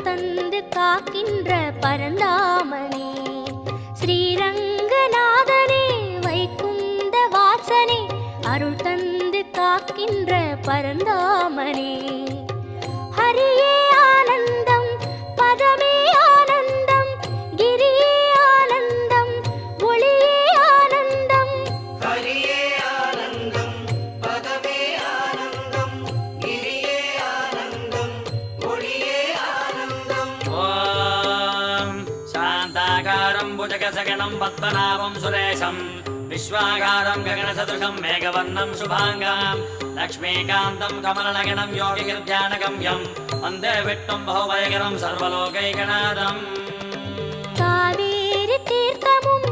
தந்து காக்கின்ற பரந்தாமனே ஸ்ரீரங்கநாதனே வைகுந்த வாசனே அருள் தந்து காக்கின்ற பரந்தாமனே ஹரியே ஆனந்தம் பதமே ஆனந்தம் கிரியே ஆனந்தம் ஒளியே ஆனந்தம் ஹரியே ஆனந்தம் பதமே ஆனந்தம் கிரியே ஆனந்தம் ஒளியே ஆனந்தம். ஓம் சாந்தாகாரம் புஜகசகணம் பத்மநாபம் சுரேஷம் விஸ்வாகாரம் ககனசதுஷம் மேகவர்ணம் சுபாங்காம் லக்ஷ்மீகாந்தம் கமலநகனம் யோகிகிர்த்யானகம்யம் வந்தே விட்டும் பகுவயகரம் சர்வலோகைகநாதம். காவேரி தீர்த்தமும்